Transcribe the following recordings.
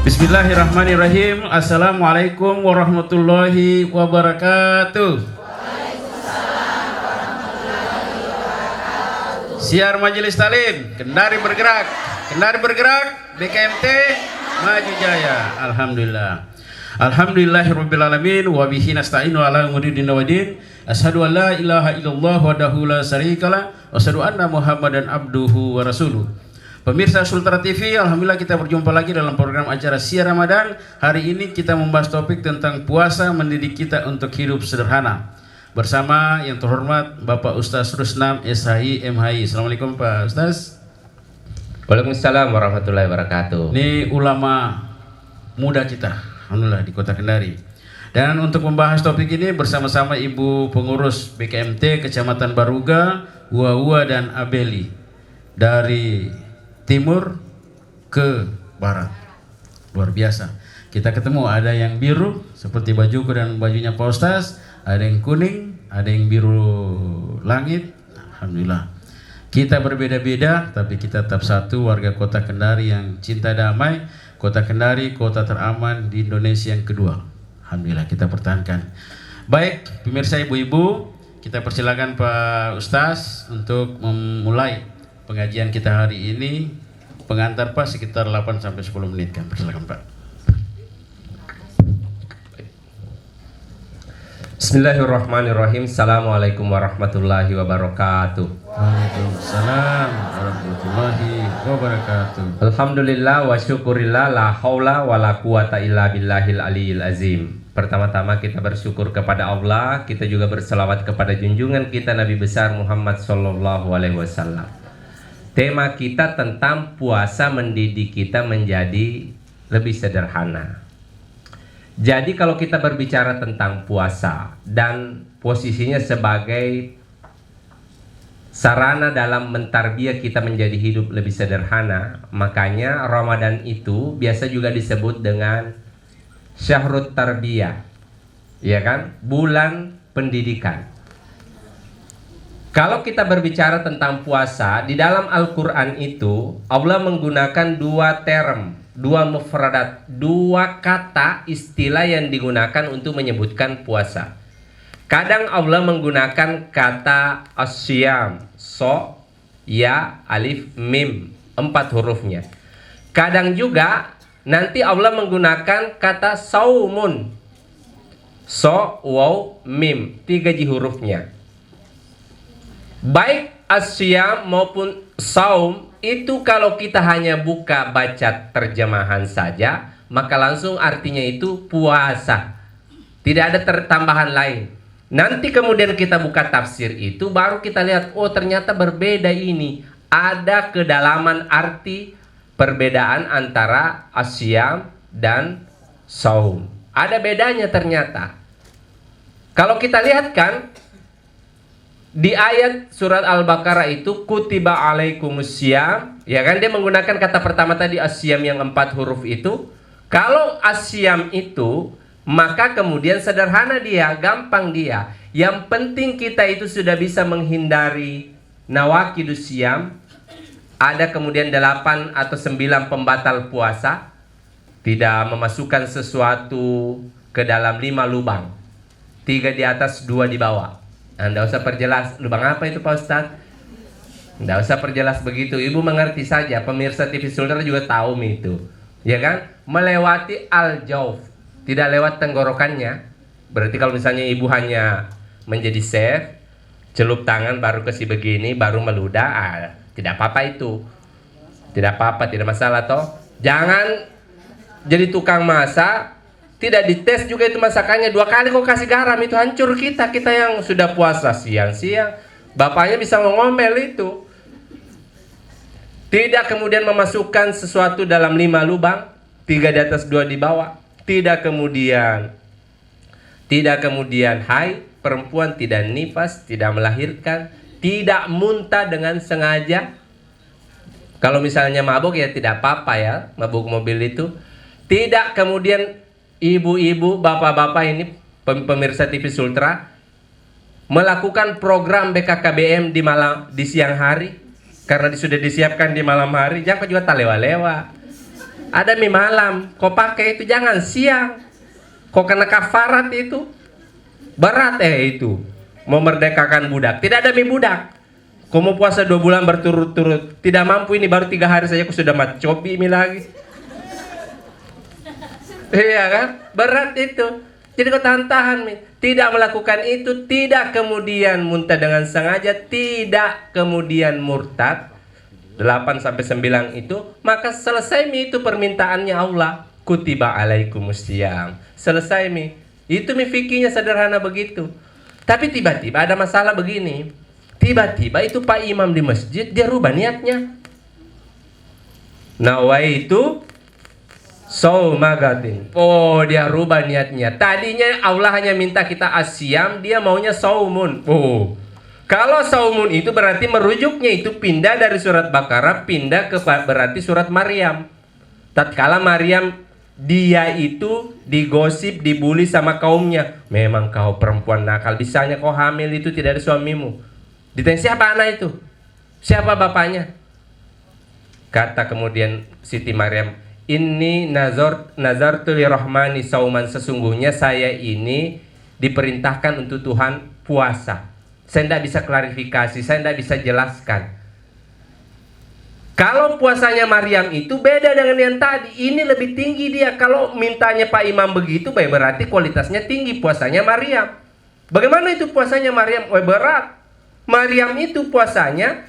Bismillahirrahmanirrahim. Assalamualaikum warahmatullahi wabarakatuh. Siar Majelis Talim, Kendari bergerak, BKMT maju jaya. Alhamdulillah. Alhamdulillahirrabbilalamin. Wa bihi nasta'inu ala umuri din waddin. Asyhadu an la ilaha illallah wahdahu la syarikalah wa asyhadu anna Muhammadan abduhu wa rasuluh. Pemirsa Sultra TV, alhamdulillah kita berjumpa lagi dalam program acara Siar Ramadan. Hari ini kita membahas topik tentang puasa mendidik kita untuk hidup sederhana. Bersama yang terhormat Bapak Ustaz Rusnam SHI MHI. Assalamualaikum Pak Ustaz. Waalaikumsalam warahmatullahi wabarakatuh. Ini ulama muda kita, alhamdulillah, di Kota Kendari. Dan untuk membahas topik ini bersama-sama Ibu Pengurus BKMT Kecamatan Baruga, Uwa dan Abeli. Dari timur ke barat. Luar biasa. Kita ketemu, ada yang biru seperti bajuku dan bajunya Pak Ustaz, ada yang kuning, ada yang biru langit. Alhamdulillah. Kita berbeda-beda tapi kita tetap satu, warga Kota Kendari yang cinta damai. Kota Kendari, kota teraman di Indonesia yang kedua. Alhamdulillah kita pertahankan. Baik, pemirsa ibu-ibu, kita persilakan Pak Ustaz untuk memulai pengajian kita hari ini. Pengantar Pak sekitar 8 sampai 10 menit kan. Persilakan Pak. Bismillahirrahmanirrahim. Assalamualaikum warahmatullahi wabarakatuh. Waalaikumsalam warahmatullahi wabarakatuh. Alhamdulillah wa syukurillah, la haula wa la quwata illa billahil aliyil azim. Pertama-tama kita bersyukur kepada Allah. Kita juga berselawat kepada junjungan kita Nabi besar Muhammad sallallahu alaihi wasallam. Tema kita tentang puasa mendidik kita menjadi lebih sederhana. Jadi kalau kita berbicara tentang puasa dan posisinya sebagai sarana dalam mentarbiyah kita menjadi hidup lebih sederhana, makanya Ramadan itu biasa juga disebut dengan Syahrut Tarbiyah, ya kan? Bulan pendidikan. Kalau kita berbicara tentang puasa, di dalam Al-Quran itu Allah menggunakan dua term, dua mufradat, dua kata istilah yang digunakan untuk menyebutkan puasa. Kadang Allah menggunakan kata asyam, so, ya, alif, mim, 4 hurufnya. Kadang juga nanti Allah menggunakan kata saumun, so, waw, mim, 3 hurufnya. Baik asyam maupun saum itu kalau kita hanya buka baca terjemahan saja, maka langsung artinya itu puasa. Tidak ada tambahan lain. Nanti kemudian kita buka tafsir itu, baru kita lihat, oh ternyata berbeda ini. Ada kedalaman arti perbedaan antara asyam dan saum. Ada bedanya ternyata. Kalau kita lihat kan, di ayat surat Al-Baqarah itu kutiba alaikumussyam, ya kan, dia menggunakan kata pertama tadi asyam yang 4 huruf itu. Kalau asyam itu, maka kemudian sederhana dia, gampang dia. Yang penting kita itu sudah bisa menghindari nawaqidus syam. Ada kemudian 8 atau 9 pembatal puasa. Tidak memasukkan sesuatu ke dalam 5 lubang, 3 di atas, 2 di bawah. Anda usah perjelas, lubang apa itu Pak Ustaz? Nggak usah perjelas begitu, ibu mengerti saja. Pemirsa TV Sultra juga tahu itu, ya kan? Melewati al-jauf, tidak lewat tenggorokannya. Berarti kalau misalnya ibu hanya menjadi chef, celup tangan baru kasih begini, baru meludah, tidak apa-apa itu. Tidak apa-apa, tidak masalah toh. Jangan jadi tukang masak, tidak dites juga itu masakannya, 2 kali kok kasih garam, itu hancur kita yang sudah puasa siang-siang. Bapaknya bisa ngomel itu. Tidak kemudian memasukkan sesuatu dalam 5 lubang, 3 di atas, 2 di bawah. Tidak kemudian haid, perempuan tidak nifas, tidak melahirkan, tidak muntah dengan sengaja. Kalau misalnya mabuk ya tidak apa-apa ya, mabuk mobil itu. Tidak kemudian ibu-ibu, bapak-bapak ini pemirsa TV Sultra melakukan program BKKBM di siang hari karena sudah disiapkan di malam hari. Jangan juga tak lewa-lewa. Ada mie malam, kau pakai itu jangan siang. Kau kena kafarat itu. Berat itu. Memerdekakan budak. Tidak ada mie budak. Kau mau puasa 2 bulan berturut-turut. Tidak mampu ini baru 3 hari saja kau sudah cobi mie lagi. Iya kan? Berat itu. Jadi kau tahan-tahan mie. Tidak melakukan itu. Tidak kemudian muntah dengan sengaja. Tidak kemudian murtad. 8-9 itu, maka selesai mi itu permintaannya Allah. Kutiba alaikumusiyam. Selesai mi. Itu mi fikihnya sederhana begitu. Tapi tiba-tiba ada masalah begini. Tiba-tiba itu Pak Imam di masjid dia rubah niatnya. Nawaitu saumagadin. Oh, dia rubah niatnya. Tadinya Allah hanya minta kita asyam, dia maunya saumun. Oh. Kalau saumun itu berarti merujuknya itu pindah dari surat Baqarah pindah ke berarti surat Maryam. Tatkala Maryam dia itu digosip, dibully sama kaumnya. Memang kau perempuan nakal, bisanya kau hamil itu tidak ada suamimu. Ditanya siapa anak itu? Siapa bapaknya? Kata kemudian Siti Maryam, ini nazartu lirahmani sauman, sesungguhnya saya ini diperintahkan untuk Tuhan puasa. Saya tidak bisa klarifikasi, saya tidak bisa jelaskan. Kalau puasanya Maryam itu beda dengan yang tadi. Ini lebih tinggi dia. Kalau mintanya Pak Imam begitu, berarti kualitasnya tinggi puasanya Maryam. Bagaimana itu puasanya Maryam? Berat. Maryam itu puasanya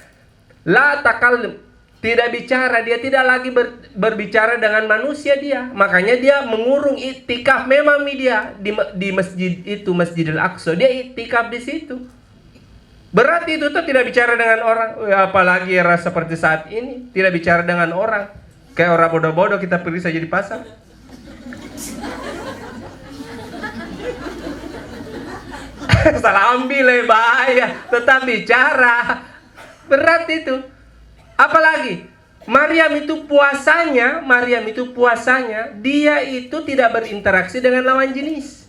la takal, tidak bicara. Dia tidak lagi berbicara dengan manusia dia. Makanya dia mengurung iktikaf. Memang dia di masjid itu, Masjidil Aqsa. Dia iktikaf di situ. Berat itu tuh tidak bicara dengan orang. Apalagi era seperti saat ini, tidak bicara dengan orang. Kayak orang bodoh-bodoh kita pergi saja di pasar. Salah ambil bahaya. Tetap bicara. Berat itu. Apalagi Maryam itu puasanya dia itu tidak berinteraksi dengan lawan jenis.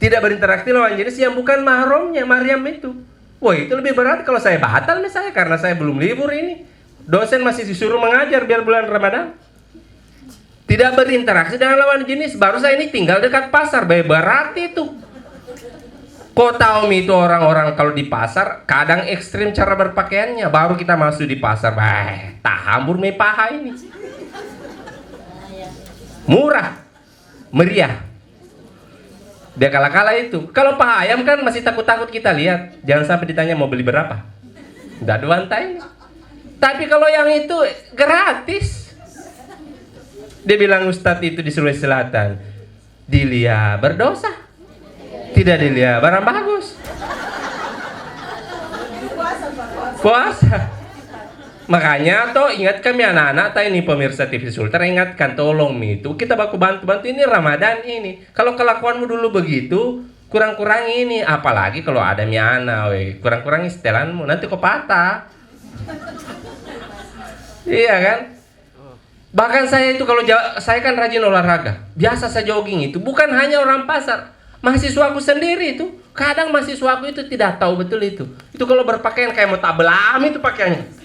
Tidak berinteraksi lawan jenis yang bukan mahramnya Maryam itu. Wah, itu lebih berat kalau saya batal misalnya karena saya belum libur ini. Dosen masih disuruh mengajar biar bulan Ramadan. Tidak berinteraksi dengan lawan jenis. Baru saya ini tinggal dekat pasar. Berat itu. Kau tahu itu orang-orang kalau di pasar kadang ekstrim cara berpakaiannya. Baru kita masuk di pasar. Tak hambur me paha ini. Murah. Meriah. Dia kalah-kalah itu. Kalau Pak Ayam kan masih takut-takut kita lihat. Jangan sampai ditanya mau beli berapa. Udah duantai. Tapi kalau yang itu gratis. Dia bilang Ustadz itu di Sulawesi Selatan. Dilihat berdosa. Tidak dilihat barang bagus. Puasa. Makanya toh ingat kami anak-anak ini pemirsa TV Sultan, ingatkan tolong itu kita baku bantu-bantu ini Ramadan ini. Kalau kelakuanmu dulu begitu, kurang-kurang ini, apalagi kalau ada miana, kurang-kurang setelanmu nanti kau patah. Iya kan? Bahkan saya itu kalau saya kan rajin olahraga, biasa saya jogging itu, bukan hanya orang pasar, mahasiswaku sendiri itu. Kadang mahasiswaku itu tidak tahu betul itu. Itu kalau berpakaian kayak mau tabelam itu pakaiannya.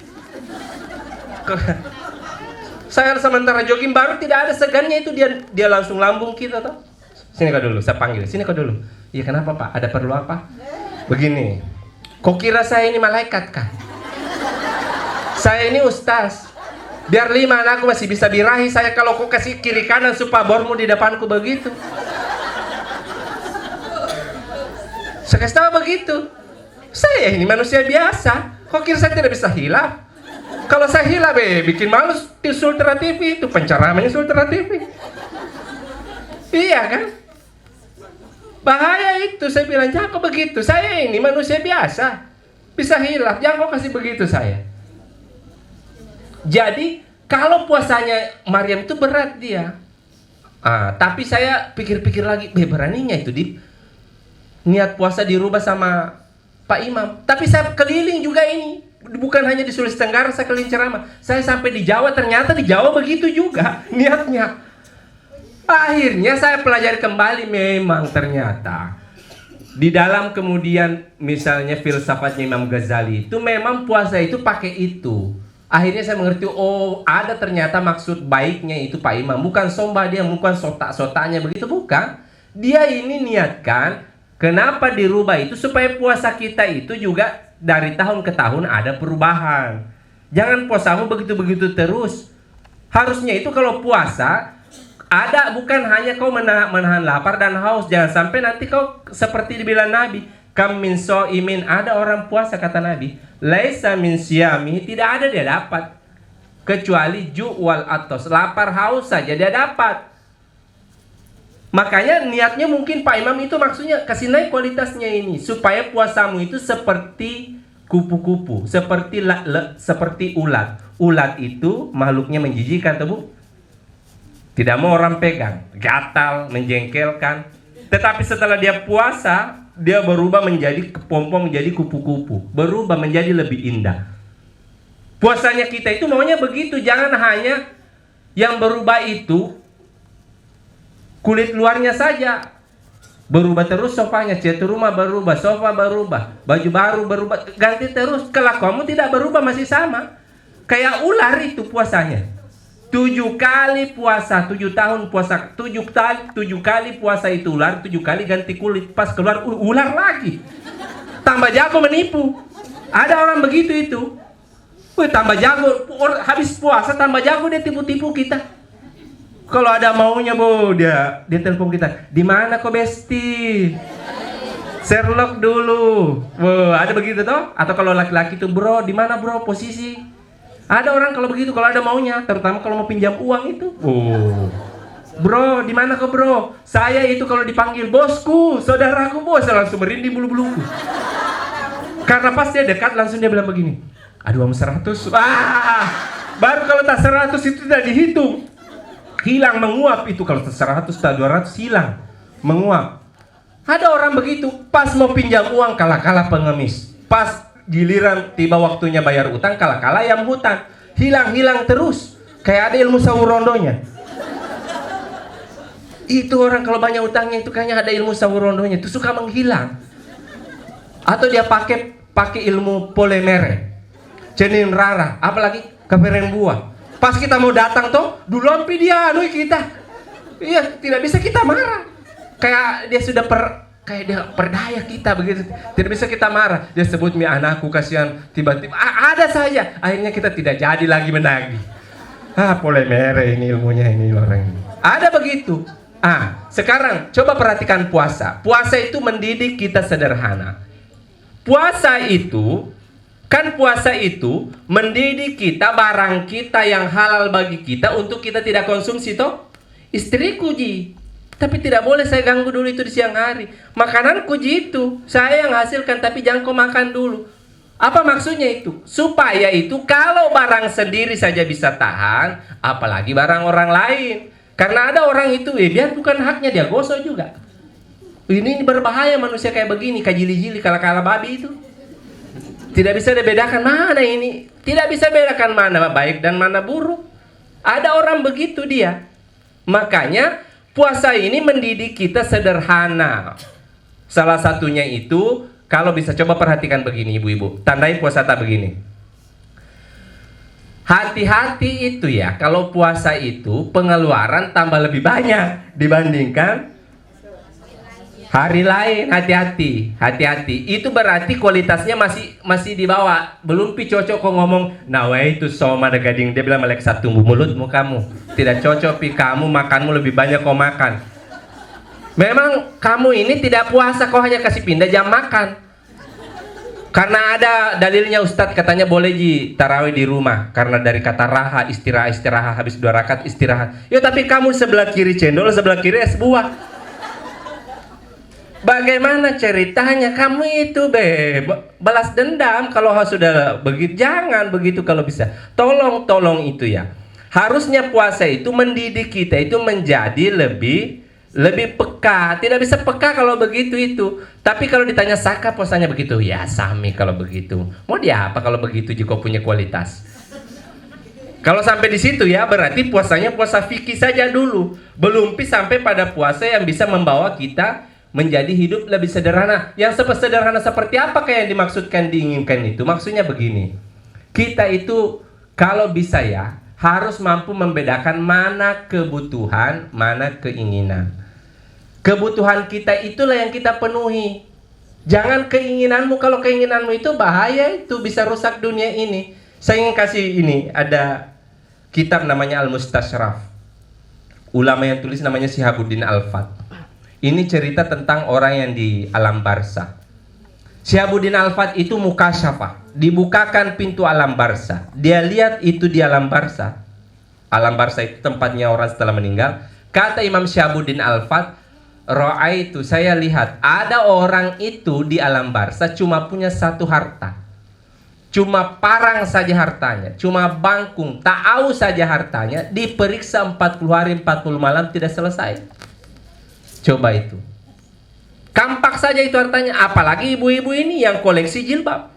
Saya sementara jogging baru tidak ada segannya itu dia langsung lambung kita toh. Sini kau dulu, saya panggil. Sini kau dulu. Iya kenapa Pak? Ada perlu apa? Begini. Kau kira saya ini malaikat kan? Saya ini ustaz. Biar 5 anakku masih bisa birahi saya kalau kau kasih kiri kanan supaya bormu di depanku begitu. Saya kasih tahu begitu. Saya ini manusia biasa. Kau kira saya tidak bisa hilaf? Kalau saya hilaf bikin malu di Sultra TV itu penceramaannya Sultra TV. Iya kan? Bahaya itu saya bilang jangan kok begitu. Saya ini manusia biasa. Bisa hilaf, jangan kok kasih begitu saya. Jadi kalau puasanya Maryam itu berat dia. Tapi saya pikir-pikir lagi, beraninya itu niat puasa dirubah sama Pak Imam. Tapi saya keliling juga ini. Bukan hanya di Sulawesi Tenggara saya keliling ceramah. Saya sampai di Jawa, ternyata di Jawa begitu juga niatnya. Akhirnya saya pelajari kembali, memang ternyata di dalam kemudian misalnya filsafatnya Imam Ghazali itu memang puasa itu pakai itu. Akhirnya saya mengerti, oh ada ternyata maksud baiknya itu Pak Imam. Bukan sombah dia, bukan sotak-sotaknya begitu, bukan. Dia ini niatkan, kenapa dirubah itu supaya puasa kita itu juga dari tahun ke tahun ada perubahan. Jangan puasamu begitu-begitu terus. Harusnya itu kalau puasa, ada bukan hanya kau menahan lapar dan haus. Jangan sampai nanti kau seperti dibilang Nabi, kam min so'imin, ada orang puasa kata Nabi, laisa min siyami, tidak ada dia dapat kecuali ju' wal atos, lapar haus saja dia dapat. Makanya niatnya mungkin Pak Imam itu maksudnya kasih naik kualitasnya ini supaya puasamu itu seperti kupu-kupu, seperti ulat. Ulat itu makhluknya menjijikkan, tuh Bu. Tidak mau orang pegang, gatal, menjengkelkan. Tetapi setelah dia puasa, dia berubah menjadi kepompong, menjadi kupu-kupu, berubah menjadi lebih indah. Puasanya kita itu maunya begitu, jangan hanya yang berubah itu kulit luarnya saja. Berubah terus sofanya, cat rumah berubah, sofa berubah, baju baru berubah, ganti terus. Kelakuanmu tidak berubah, masih sama. Kayak ular itu puasanya. 7 kali puasa, 7 tahun puasa, 7 kali puasa itu ular, 7 kali ganti kulit. Pas keluar ular lagi. Tambah jago menipu. Ada orang begitu itu. Wih, tambah jago, habis puasa tambah jago dia tipu-tipu kita. Kalau ada maunya Bu, dia telepon kita. Di mana kok Besti? Sherlock dulu. Ada begitu toh? Atau kalau laki-laki tuh, bro, di mana bro posisi? Ada orang kalau begitu, kalau ada maunya, terutama kalau mau pinjam uang itu. Bro, di mana kok bro? Saya itu kalau dipanggil bosku, saudaraku bos, langsung merinding bulu-buluku. Karena pas dia dekat langsung dia bilang begini. Aduh, 100. Baru kalau tak 100 itu tidak dihitung. Hilang, menguap itu. Kalau 100 tak 200 hilang, menguap. Ada orang begitu, pas mau pinjam uang kalah-kalah pengemis. Pas giliran tiba waktunya bayar utang, kalah-kalah ayam hutan. Hilang-hilang terus. Kayak ada ilmu sawurondonya. Itu orang kalau banyak utangnya itu kayaknya ada ilmu sawurondonya. Itu suka menghilang. Atau dia pakai ilmu polemere, cenin rara, apalagi keperen buah. Pas kita mau datang tuh, duluan dia anui kita. Iya, tidak bisa kita marah. Kayak dia sudah kayak dia perdaya kita begitu. Tidak bisa kita marah. Dia sebut mi anakku kasihan, tiba-tiba ada saja. Akhirnya kita tidak jadi lagi menagih. Polemere ini ilmunya ini orang ini. Ada begitu. Sekarang coba perhatikan puasa. Puasa itu mendidik kita sederhana. Puasa itu mendidik kita barang kita yang halal bagi kita untuk kita tidak konsumsi toh. Istriku Ji, tapi tidak boleh saya ganggu dulu itu di siang hari. Makananku Ji itu saya yang hasilkan, tapi jangan kau makan dulu. Apa maksudnya itu? Supaya itu kalau barang sendiri saja bisa tahan, apalagi barang orang lain. Karena ada orang itu biar bukan haknya dia gosok juga. Ini berbahaya manusia kayak begini, kajili-jili kala-kala babi itu. Tidak bisa dibedakan mana ini. Tidak bisa bedakan mana baik dan mana buruk. Ada orang begitu dia. Makanya puasa ini mendidik kita sederhana. Salah satunya itu, kalau bisa coba perhatikan begini ibu-ibu. Tandai puasa tak begini. Hati-hati itu ya, kalau puasa itu pengeluaran tambah lebih banyak dibandingkan hari lain. Hati-hati. Itu berarti kualitasnya masih di bawah. Belum cocok kok ngomong, nah itu soma ada gading. Dia bilang melek satu mulutmu kamu. Tidak cocok kamu makanmu lebih banyak kau makan. Memang kamu ini tidak puasa, kau hanya kasih pindah jam makan. Karena ada dalilnya Ustadz, katanya boleh tarawih di rumah. Karena dari kata raha, istirahat habis 2 rakaat istirahat. Ya tapi kamu sebelah kiri cendol, sebelah kiri es buah. Bagaimana ceritanya? Kamu itu balas dendam kalau sudah begitu. Jangan begitu kalau bisa. Tolong itu ya. Harusnya puasa itu mendidik kita itu menjadi lebih peka. Tidak bisa peka kalau begitu itu. Tapi kalau ditanya Saka puasanya begitu, ya sami kalau begitu. Mau dia apa kalau begitu jika punya kualitas? Kalau sampai di situ ya berarti puasanya puasa fikih saja dulu. Belum sampai pada puasa yang bisa membawa kita menjadi hidup lebih sederhana. Yang sederhana seperti apa kayak yang dimaksudkan, diinginkan itu? Maksudnya begini. Kita itu kalau bisa ya, harus mampu membedakan mana kebutuhan, mana keinginan. Kebutuhan kita itulah yang kita penuhi. Jangan keinginanmu, kalau keinginanmu itu bahaya, itu bisa rusak dunia ini. Saya ingin kasih ini, ada kitab namanya Al-Mustashraf. Ulama yang tulis namanya Syihabuddin Al-Fat. Ini cerita tentang orang yang di alam barzakh. Syihabuddin Al-Fat itu mukasyafah, dibukakan pintu alam barzakh. Dia lihat itu di alam barzakh. Alam barzakh itu tempatnya orang setelah meninggal. Kata Imam Syihabuddin Al-Fat, Ra'aitu, saya lihat ada orang itu di alam barzakh cuma punya satu harta. Cuma parang saja hartanya, cuma bangkung, ta'au saja hartanya, diperiksa 40 hari 40 malam tidak selesai. Coba itu. Kampak saja itu hartanya, apalagi ibu-ibu ini yang koleksi jilbab.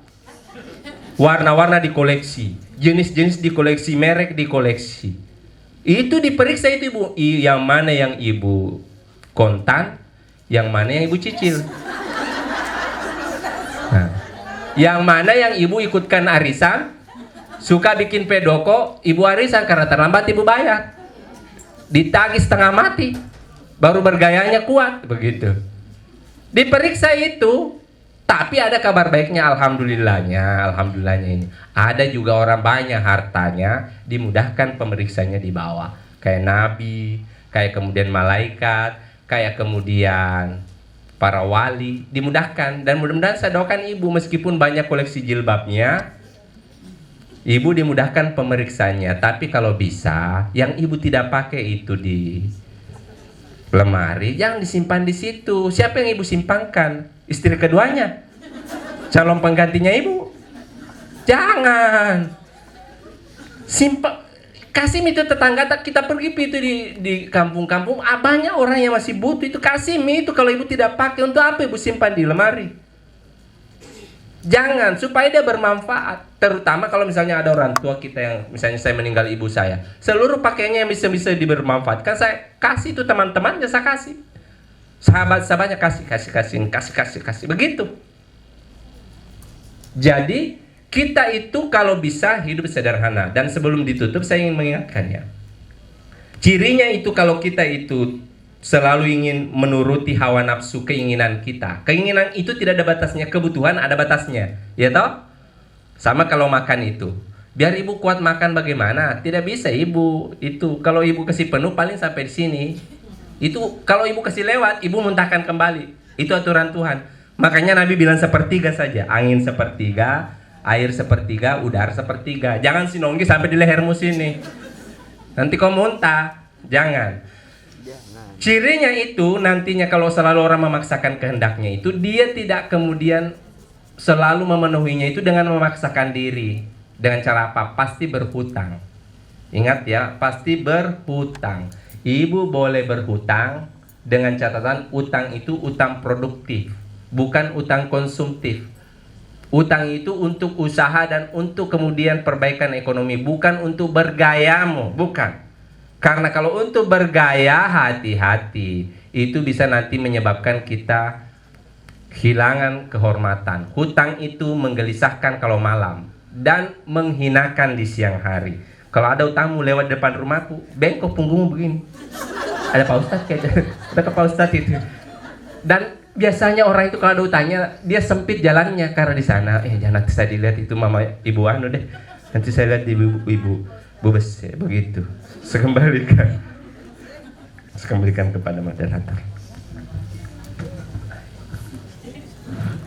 Warna-warna dikoleksi, jenis-jenis dikoleksi, merek dikoleksi. Itu diperiksa itu ibu, yang mana yang ibu kontan, yang mana yang ibu cicil. Nah, yang mana yang ibu ikutkan arisan, suka bikin pedoko, ibu arisan karena terlambat ibu bayar. Ditagih setengah mati, baru bergayanya kuat, begitu. Diperiksa itu, tapi ada kabar baiknya, alhamdulillahnya ini. Ada juga orang banyak hartanya, dimudahkan pemeriksanya di bawah. Kayak nabi, kayak kemudian malaikat, kayak kemudian para wali, dimudahkan. Dan mudah-mudahan saya doakan ibu, meskipun banyak koleksi jilbabnya, ibu dimudahkan pemeriksanya. Tapi kalau bisa, yang ibu tidak pakai itu di lemari, jangan disimpan di situ. Siapa yang ibu simpankan? Istri keduanya, calon penggantinya ibu. Jangan simpan. Kasih itu tetangga kita pergi itu di kampung-kampung, banyak orang yang masih butuh itu. Kasih itu kalau ibu tidak pakai, untuk apa ibu simpan di lemari? Jangan, supaya dia bermanfaat. Terutama kalau misalnya ada orang tua kita yang, misalnya saya meninggal ibu saya, seluruh pakaiannya yang bisa dibermanfaatkan saya kasih itu, teman-temannya saya kasih, sahabat-sahabatnya kasih, begitu. Jadi kita itu kalau bisa hidup sederhana. Dan sebelum ditutup saya ingin mengingatkannya, cirinya itu kalau kita itu selalu ingin menuruti hawa nafsu, keinginan kita. Keinginan itu tidak ada batasnya, kebutuhan ada batasnya, ya toh? Sama kalau makan itu, biar ibu kuat makan bagaimana? Tidak bisa ibu itu. Kalau ibu kasih penuh paling sampai di sini. Itu kalau ibu kasih lewat, ibu muntahkan kembali. Itu aturan Tuhan. Makanya Nabi bilang sepertiga saja, angin sepertiga, air sepertiga, udara sepertiga. Jangan sinonggi sampai di lehermu sini. Nanti kau muntah. Jangan. Cirinya itu nantinya kalau selalu orang memaksakan kehendaknya itu, dia tidak kemudian selalu memenuhinya itu dengan memaksakan diri. Dengan cara apa? Pasti berhutang. Ingat ya, pasti berhutang. Ibu boleh berhutang dengan catatan utang itu utang produktif, bukan utang konsumtif. Utang itu untuk usaha dan untuk kemudian perbaikan ekonomi, bukan untuk bergayamu, bukan. Karena kalau untuk bergaya, hati-hati, itu bisa nanti menyebabkan kita kehilangan kehormatan. Hutang itu menggelisahkan kalau malam dan menghinakan di siang hari. Kalau ada tamu lewat depan rumahku, bengkok punggungmu begini. Ada Pak Ustadz kayaknya, ada ke Pak Ustadz itu. Dan biasanya orang itu kalau ada utangnya, dia sempit jalannya karena di sana. Jangan nanti saya dilihat itu mama ibu anu deh. Nanti saya lihat ibu bubes ya, begitu. Sekembalikan kepada moderator.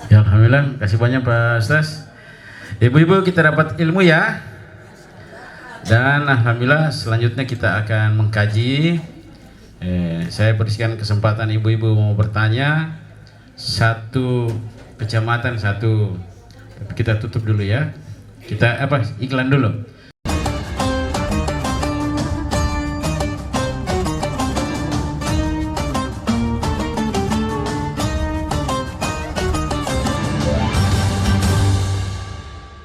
Ya, alhamdulillah, kasih banyak Pak Ustaz. Ibu-ibu, kita dapat ilmu ya. Dan alhamdulillah selanjutnya kita akan mengkaji. Saya berikan kesempatan ibu-ibu mau bertanya. Satu kecamatan satu. Tapi kita tutup dulu ya. Kita iklan dulu.